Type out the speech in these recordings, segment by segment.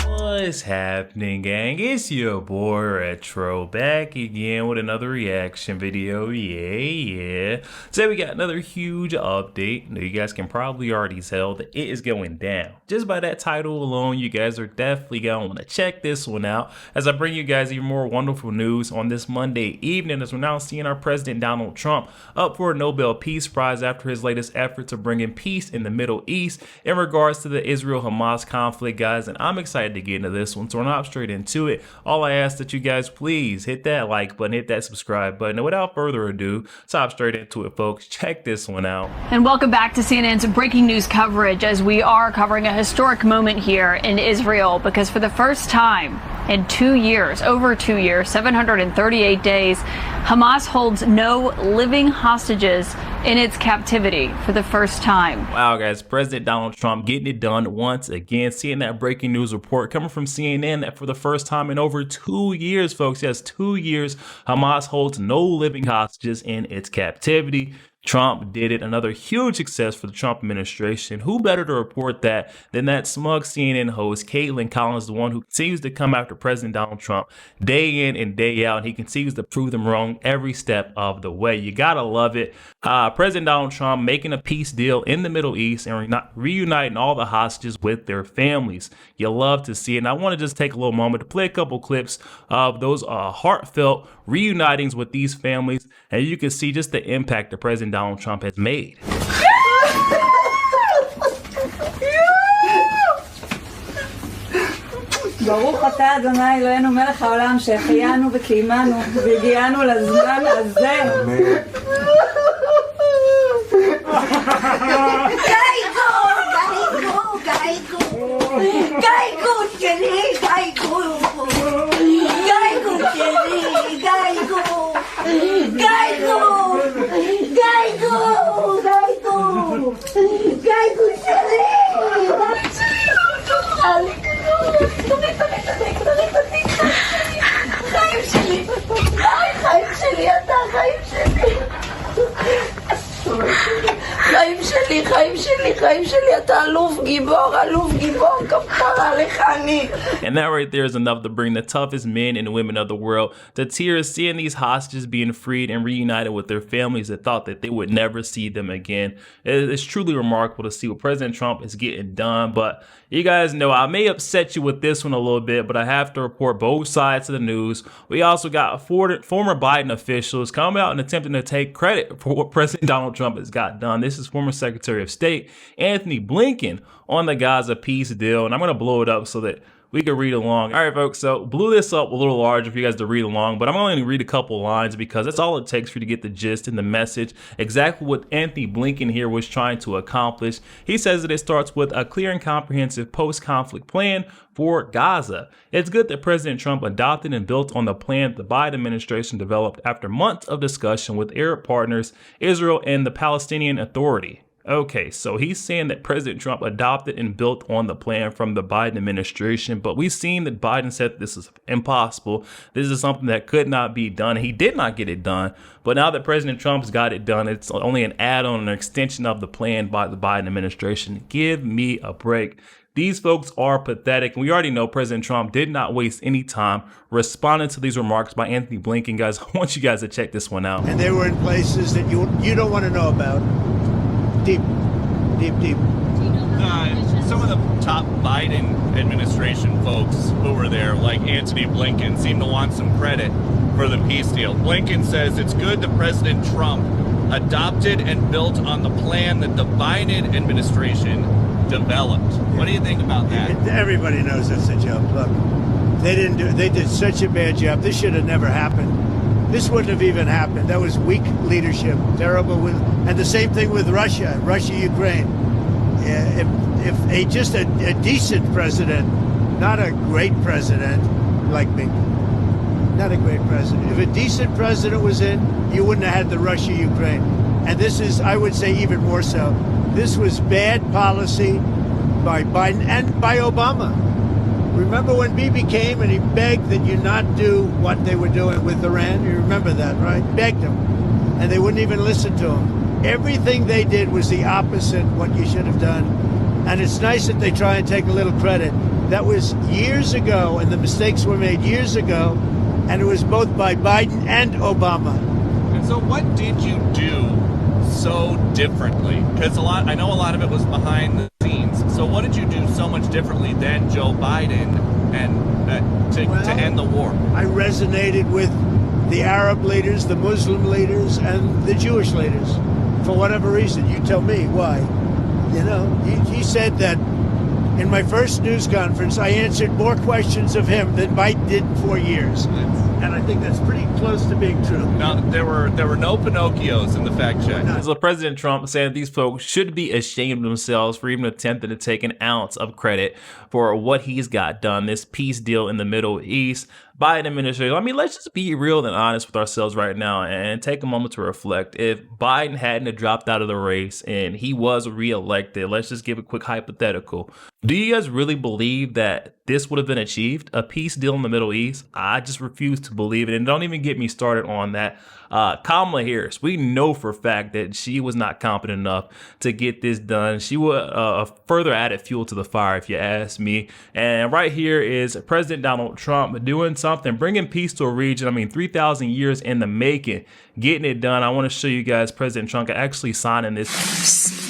What's happening, gang? It's your boy Retro back again with another reaction video. Yeah. Today we got another huge update. Now you guys can probably already tell that it is going down. Just by that title alone, you guys are definitely gonna want to check this one out as I bring you guys even more wonderful news on this Monday evening, as we're now seeing our President Donald Trump up for a Nobel Peace Prize after his latest effort to bring in peace in the Middle East in regards to the Israel-Hamas conflict, guys. And I'm excited to get into this one, so we're not straight into it. All I ask that you guys please hit that like button, hit that subscribe button, and without further ado, hop straight into it, folks. Check this one out. And welcome back to CNN's breaking news coverage, as we are covering a historic moment here in Israel, because for the first time in 2 years, over 2 years, 738 days, Hamas holds no living hostages in its captivity for the first time. Wow, guys, President Donald Trump getting it done once again. Seeing that breaking news report coming from CNN that for the first time in over 2 years, folks, yes, 2 years, Hamas holds no living hostages in its captivity. Trump did it. Another huge success for the Trump administration. Who better to report that than that smug CNN host, Caitlin Collins, the one who continues to come after President Donald Trump day in and day out, and he continues to prove them wrong every step of the way. You gotta love it. President Donald Trump making a peace deal in the Middle East and reuniting all the hostages with their families. You love to see it. And I want to just take a little moment to play a couple clips of those heartfelt reunitings with these families, and you can see just the impact that President Donald Trump has made. ברוך אתה אדוני אלוהינו מלך העולם שהחיינו וקיימנו והגיענו לזמן הזה. גאיגו שלי, גאיגו שלי. חיים שלי, אתה אלוף גיבור, כפרה לך אני. And that right there is enough to bring the toughest men and women of the world to tears, seeing these hostages being freed and reunited with their families that thought that they would never see them again. It's truly remarkable to see what President Trump is getting done. But you guys know I may upset you with this one a little bit, but I have to report both sides of the news. We also got former Biden officials coming out and attempting to take credit for what President Donald Trump has got done. This is former Secretary of State Anthony Blinken on the Gaza peace deal, and I'm going to blow it up so that we can read along. All right, folks, so blew this up a little larger for you guys to read along, but I'm only going to read a couple lines because that's all it takes for you to get the gist and the message, exactly what Anthony Blinken here was trying to accomplish. He says that it starts with a clear and comprehensive post-conflict plan for Gaza. It's good that President Trump adopted and built on the plan the Biden administration developed after months of discussion with Arab partners, Israel, and the Palestinian Authority. Okay, so he's saying that President Trump adopted and built on the plan from the Biden administration, but we've seen that Biden said this is impossible. This is something that could not be done. He did not get it done, but now that President Trump's got it done, it's only an add-on, an extension of the plan by the Biden administration. Give me a break. These folks are pathetic. We already know President Trump did not waste any time responding to these remarks by Anthony Blinken. Guys, I want you guys to check this one out. And they were in places that you don't want to know about. Deep. Some of the top Biden administration folks who were there, like Anthony Blinken, seem to want some credit for the peace deal. Blinken says it's good that President Trump adopted and built on the plan that the Biden administration developed. What do you think about that? Everybody knows that's a joke. Look, they did such a bad job. This should have never happened. This wouldn't have even happened. That was weak leadership, terrible. And the same thing with Russia, Ukraine. If just a decent president, not a great president like me, not a great president. If a decent president was in, you wouldn't have had the Russia-Ukraine. And this is, I would say, even more so. This was bad policy by Biden and by Obama. Remember when Bibi came and he begged that you not do what they were doing with Iran? You remember that, right? Begged him. and they wouldn't even listen to him. Everything they did was the opposite what you should have done. And it's nice that they try and take a little credit. That was years ago, and the mistakes were made years ago, and it was both by Biden and Obama. And so what did you do so differently? Because I know a lot of it was behind the scenes. So what did you do so much differently than Joe Biden and to end the war? I resonated with the Arab leaders, the Muslim leaders, and the Jewish leaders. For whatever reason, you tell me why. You know, he said that in my first news conference, I answered more questions of him than Biden did in 4 years. And I think that's pretty close to being true. No, there were no Pinocchios in the fact check. So President Trump said these folks should be ashamed of themselves for even attempting to take an ounce of credit for what he's got done, this peace deal in the Middle East. Biden administration, I mean, let's just be real and honest with ourselves right now and take a moment to reflect. If Biden hadn't dropped out of the race and he was reelected, let's just give a quick hypothetical. Do you guys really believe that this would have been achieved? A peace deal in the Middle East? I just refuse to believe it. And don't even get me started on that. Kamala Harris, we know for a fact that she was not competent enough to get this done. She was further added fuel to the fire, if you ask me. And right here is President Donald Trump doing something, bringing peace to a region. I mean, 3,000 years in the making, getting it done. I want to show you guys President Trump actually signing this.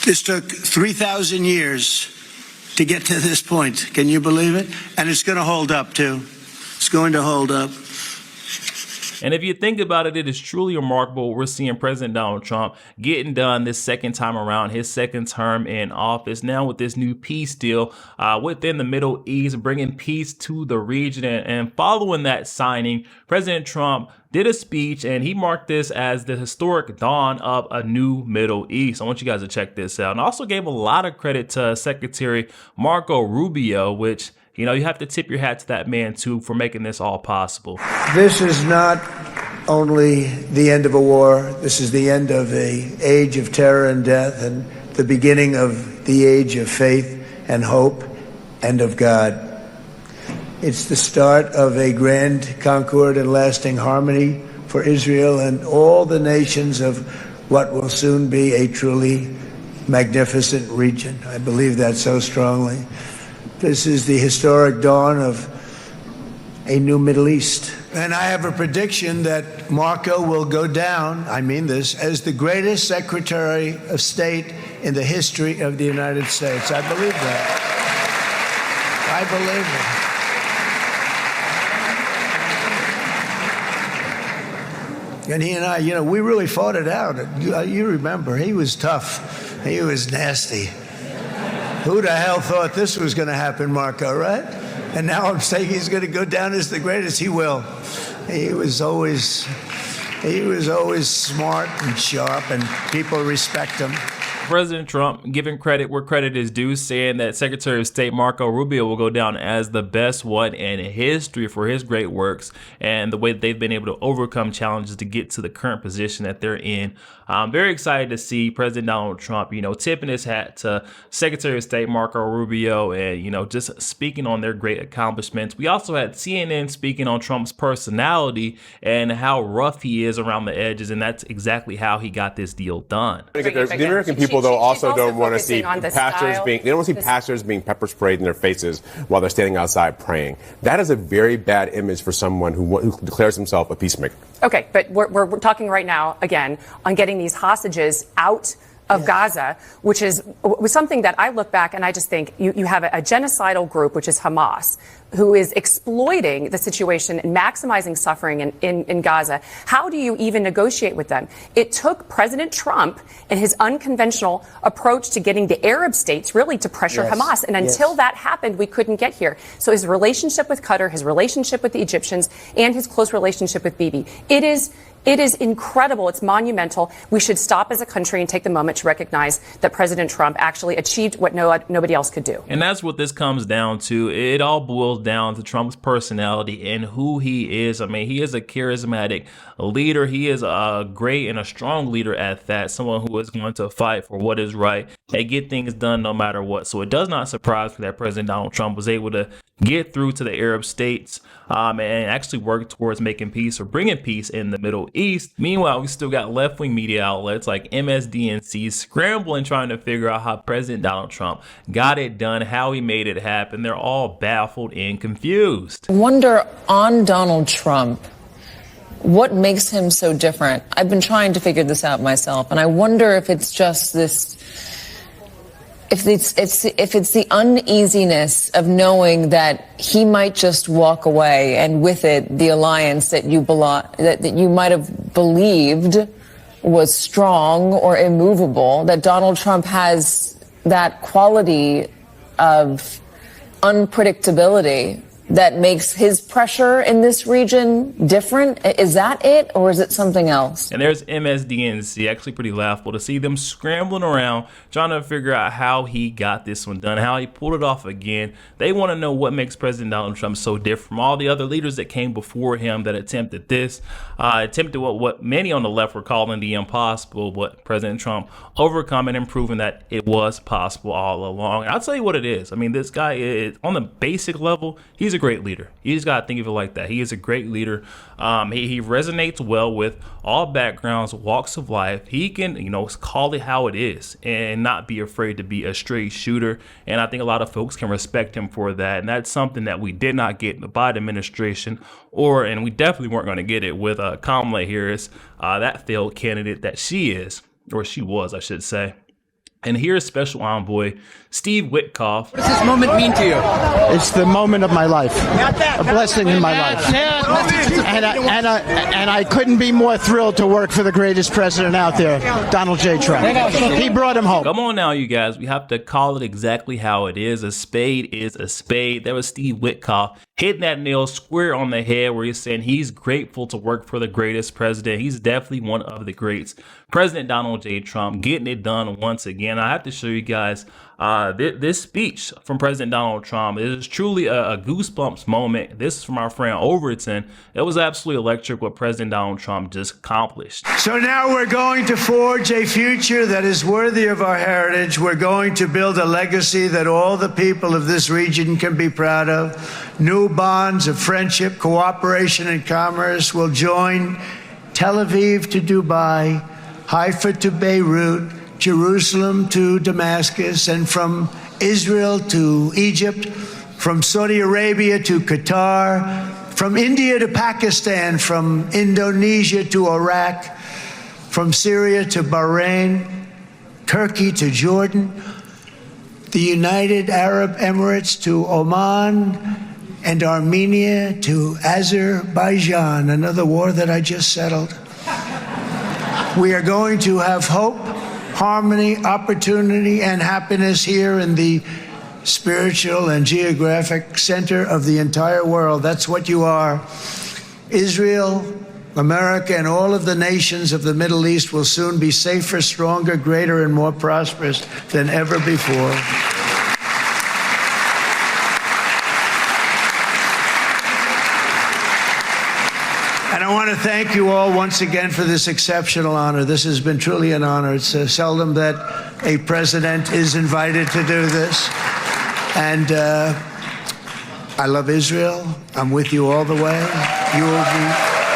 This took 3,000 years to get to this point. Can you believe it? And it's going to hold up, too. It's going to hold up. And if you think about it, it is truly remarkable. We're seeing President Donald Trump getting done this second time around, his second term in office. Now with this new peace deal within the Middle East, bringing peace to the region. And following that signing, President Trump did a speech and he marked this as the historic dawn of a new Middle East. I want you guys to check this out. And also gave a lot of credit to Secretary Marco Rubio, which, you know, you have to tip your hat to that man, too, for making this all possible. This is not only the end of a war. This is the end of an age of terror and death and the beginning of the age of faith and hope and of God. It's the start of a grand concord and lasting harmony for Israel and all the nations of what will soon be a truly magnificent region. I believe that so strongly. This is the historic dawn of a new Middle East. And I have a prediction that Marco will go down, I mean this, as the greatest Secretary of State in the history of the United States. I believe that. I believe it. And he and I, you know, we really fought it out. You remember, he was tough. He was nasty. Who the hell thought this was going to happen, Marco, right? And now I'm saying he's going to go down as the greatest. He will. He was always smart and sharp, and people respect him. President Trump giving credit where credit is due, saying that Secretary of State Marco Rubio will go down as the best one in history for his great works and the way that they've been able to overcome challenges to get to the current position that they're in. I'm very excited to see President Donald Trump, you know, tipping his hat to Secretary of State Marco Rubio and, you know, just speaking on their great accomplishments. We also had CNN speaking on Trump's personality and how rough he is around the edges, and that's exactly how he got this deal done. The American people, though, also don't want to see pastors being pepper sprayed in their faces while they're standing outside praying. That is a very bad image for someone who declares himself a peacemaker. Okay, but we're talking right now, again, on getting these hostages out of Gaza, which was something that I look back and I just think you have a genocidal group, which is Hamas, who is exploiting the situation and maximizing suffering in Gaza. How do you even negotiate with them? It took President Trump and his unconventional approach to getting the Arab states really to pressure Hamas. And until that happened, we couldn't get here. So his relationship with Qatar, his relationship with the Egyptians, and his close relationship with Bibi. It is It is incredible. It's monumental. We should stop as a country and take the moment to recognize that President Trump actually achieved what nobody else could do. And that's what this comes down to. It all boils down to Trump's personality and who he is. I mean, he is a charismatic leader. He is a great and a strong leader at that. Someone who is going to fight for what is right and get things done no matter what. So it does not surprise me that President Donald Trump was able to get through to the Arab states and actually work towards making peace or bringing peace in the Middle East. Meanwhile, we still got left-wing media outlets like MSDNC scrambling trying to figure out how President Donald Trump got it done, how he made it happen. They're all baffled and confused. I wonder on Donald Trump, what makes him so different? I've been trying to figure this out myself, and I wonder if it's just this, if it's the uneasiness of knowing that he might just walk away, and with it, the alliance that you might have believed was strong or immovable, that Donald Trump has that quality of unpredictability that makes his pressure in this region different? Is that it, or is it something else? And there's MSDNC, actually pretty laughable to see them scrambling around trying to figure out how he got this one done, how he pulled it off again. They want to know what makes President Donald Trump so different from all the other leaders that came before him that attempted this, attempted what many on the left were calling the impossible, but President Trump overcoming and proving that it was possible all along. And I'll tell you what it is. I mean, this guy is, on the basic level, he's a great leader. You just got to think of it like that. He is a great leader. He resonates well with all backgrounds, walks of life. He can, call it how it is and not be afraid to be a straight shooter. And I think a lot of folks can respect him for that. And that's something that we did not get in the Biden administration, and we definitely weren't going to get it with Kamala Harris, that failed candidate that she is, or she was, I should say. And here's Special Envoy Steve Witkoff. What does this moment mean to you? It's the moment of my life, a blessing in my life. And I couldn't be more thrilled to work for the greatest president out there, Donald J. Trump. He brought him home. Come on now, you guys. We have to call it exactly how it is. A spade is a spade. That was Steve Witkoff hitting that nail square on the head where he's saying he's grateful to work for the greatest president. He's definitely one of the greats. President Donald J. Trump getting it done once again. I have to show you guys this speech from President Donald Trump. It is truly a goosebumps moment. This is from our friend Overton. It was absolutely electric what President Donald Trump just accomplished. So now we're going to forge a future that is worthy of our heritage. We're going to build a legacy that all the people of this region can be proud of. New bonds of friendship, cooperation, and commerce will join Tel Aviv to Dubai, Haifa to Beirut, Jerusalem to Damascus, and from Israel to Egypt, from Saudi Arabia to Qatar, from India to Pakistan, from Indonesia to Iraq, from Syria to Bahrain, Turkey to Jordan, the United Arab Emirates to Oman, and Armenia to Azerbaijan, another war that I just settled. We are going to have hope, harmony, opportunity, and happiness here in the spiritual and geographic center of the entire world. That's what you are. Israel, America, and all of the nations of the Middle East will soon be safer, stronger, greater, and more prosperous than ever before. And I want to thank you all once again for this exceptional honor. This has been truly an honor. It's seldom that a president is invited to do this. And I love Israel. I'm with you all the way. You will be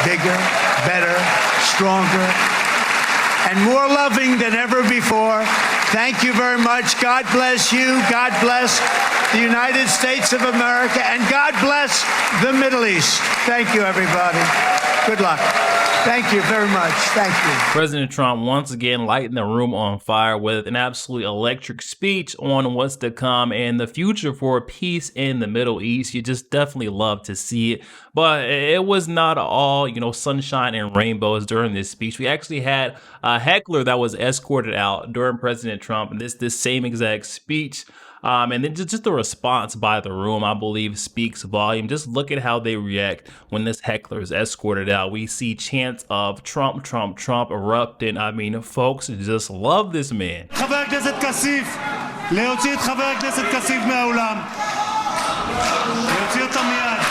bigger, better, stronger, and more loving than ever before. Thank you very much. God bless you. God bless the United States of America. And God bless the Middle East. Thank you, everybody. Good luck. Thank you very much. Thank you. President Trump once again lighting the room on fire with an absolutely electric speech on what's to come and the future for peace in the Middle East. You just definitely love to see it. But it was not all, sunshine and rainbows during this speech. We actually had a heckler that was escorted out during President Trump and this same exact speech. And then just the response by the room, I believe, speaks volume. Just look at how they react when this heckler is escorted out. We see chants of Trump, Trump, Trump erupting. I mean, folks just love this man. חבר הכנסת כסיף, להוציא את חבר הכנסת כסיף מהאולם. להוציא אותו מיד.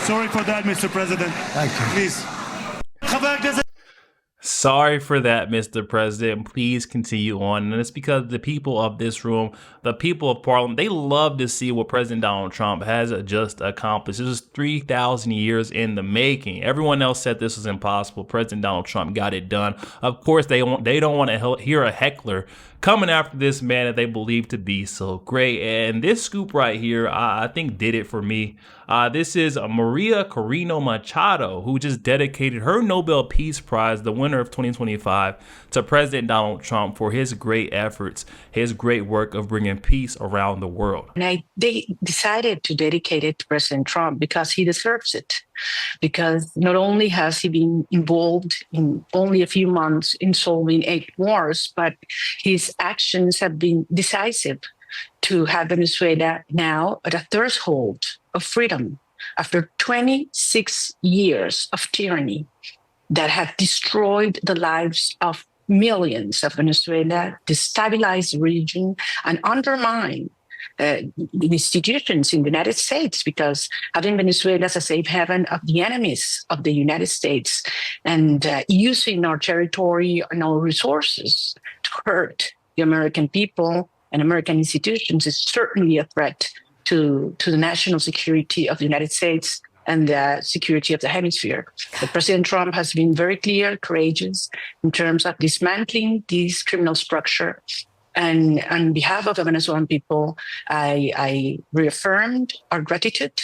Sorry for that, Mr. President. Thank you. Please. Sorry for that, Mr. President. Please continue on. And it's because the people of this room, the people of Parliament, they love to see what President Donald Trump has just accomplished. This is 3,000 years in the making. Everyone else said this was impossible. President Donald Trump got it done. Of course, they don't want to hear a heckler coming after this man that they believe to be so great. And this scoop right here, I think did it for me. This is Maria Corina Machado, who just dedicated her Nobel Peace Prize, the winner of 2025, to President Donald Trump for his great efforts, his great work of bringing peace around the world. And they decided to dedicate it to President Trump because he deserves it. Because not only has he been involved in only a few months in solving 8 wars, but his actions have been decisive to have Venezuela now at a threshold of freedom after 26 years of tyranny that have destroyed the lives of millions of Venezuela, destabilized the region, and undermined the institutions in the United States, because having Venezuela as a safe haven of the enemies of the United States and using our territory and our resources to hurt the American people and American institutions is certainly a threat to the national security of the United States and the security of the hemisphere. But President Trump has been very clear, courageous in terms of dismantling this criminal structure. And on behalf of the Venezuelan people, I reaffirmed our gratitude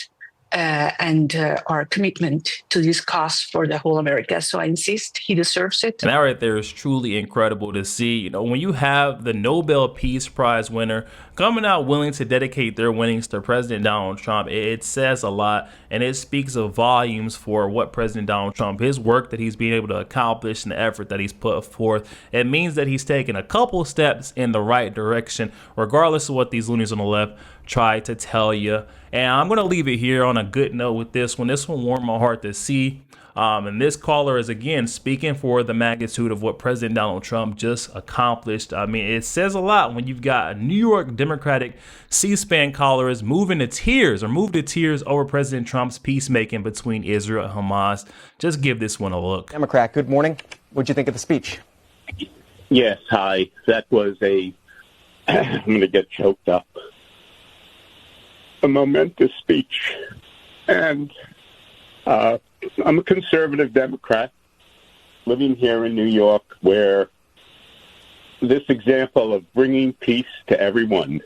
and our commitment to this cause for the whole America. So I insist he deserves it. And that right there is truly incredible to see. You know, when you have the Nobel Peace Prize winner coming out willing to dedicate their winnings to President Donald Trump, it says a lot, and it speaks of volumes for what President Donald Trump, his work that he's been able to accomplish and the effort that he's put forth. It means that he's taken a couple steps in the right direction, regardless of what these loonies on the left try to tell you. And I'm going to leave it here on a good note with this one. This one warmed my heart to see. And this caller is, again, speaking for the magnitude of what President Donald Trump just accomplished. I mean, it says a lot when you've got a New York Democratic C-SPAN caller is moved to tears over President Trump's peacemaking between Israel and Hamas. Just give this one a look. Democrat, good morning. What'd you think of the speech? Yes, hi. That was I'm going to get choked up. A momentous speech. And I'm a conservative Democrat living here in New York, where this example of bringing peace to everyone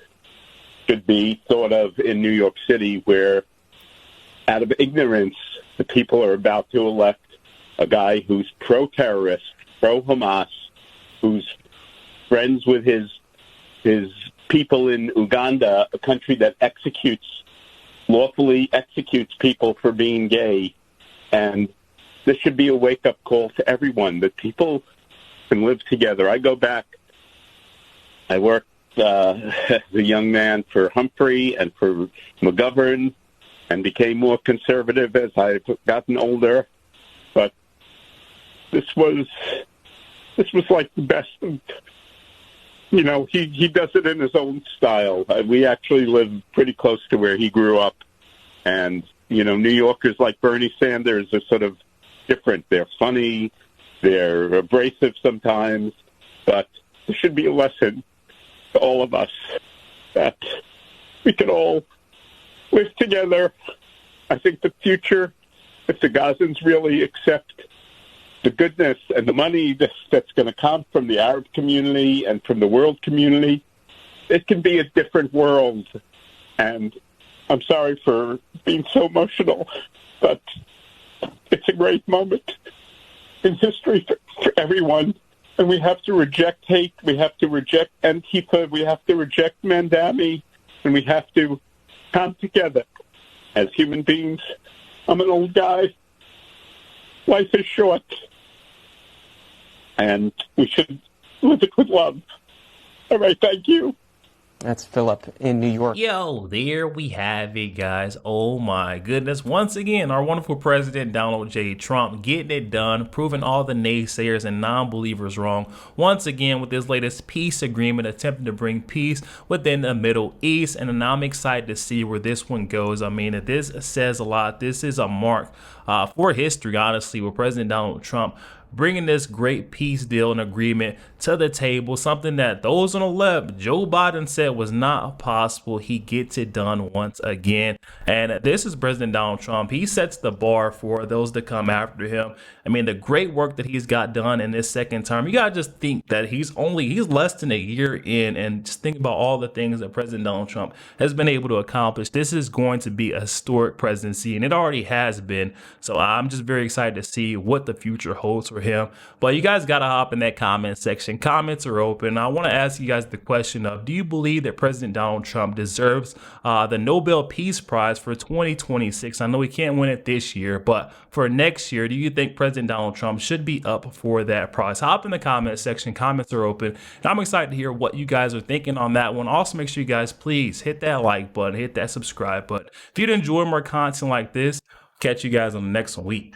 should be thought of in New York City, where out of ignorance, the people are about to elect a guy who's pro-terrorist, pro-Hamas, who's friends with his people in Uganda, a country that lawfully executes people for being gay. And this should be a wake-up call to everyone, that people can live together. I go back, I worked as a young man for Humphrey and for McGovern, and became more conservative as I've gotten older. But this was like the best. You know, he does it in his own style. We actually live pretty close to where he grew up. And, you know, New Yorkers like Bernie Sanders are sort of different. They're funny. They're abrasive sometimes. But there should be a lesson to all of us that we can all live together. I think the future, if the Gazans really accept the goodness and the money that's going to come from the Arab community and from the world community, it can be a different world. And I'm sorry for being so emotional, but it's a great moment. in history for everyone. And we have to reject hate. We have to reject Antifa. We have to reject Mandami. And we have to come together as human beings. I'm an old guy. Life is short. And we should live it with love. All right, thank you. That's Philip in New York. Yo, there we have it, guys. Oh my goodness. Once again, our wonderful president, Donald J. Trump, getting it done, proving all the naysayers and non-believers wrong. Once again, with this latest peace agreement, attempting to bring peace within the Middle East. And I'm excited to see where this one goes. I mean, this says a lot. This is a mark for history, honestly, with President Donald Trump bringing this great peace deal and agreement to the table, something that those on the left, Joe Biden, said was not possible. He gets it done once again. And this is President Donald Trump. He sets the bar for those that come after him. I mean, the great work that he's got done in this second term, you gotta just think that he's less than a year in, and just think about all the things that President Donald Trump has been able to accomplish. This is going to be a historic presidency, and it already has been. So I'm just very excited to see what the future holds for him. But you guys gotta hop in that comment section. Comments are open. I want to ask you guys the question of, do you believe that President Donald Trump deserves the Nobel Peace Prize for 2026? I know he can't win it this year, but for next year, do you think President Donald Trump should be up for that prize? Hop in the comment section. Comments are open, and I'm excited to hear what you guys are thinking on that one. Also, make sure you guys please hit that like button, hit that subscribe button. If you'd enjoy more content like this, catch you guys on the next week.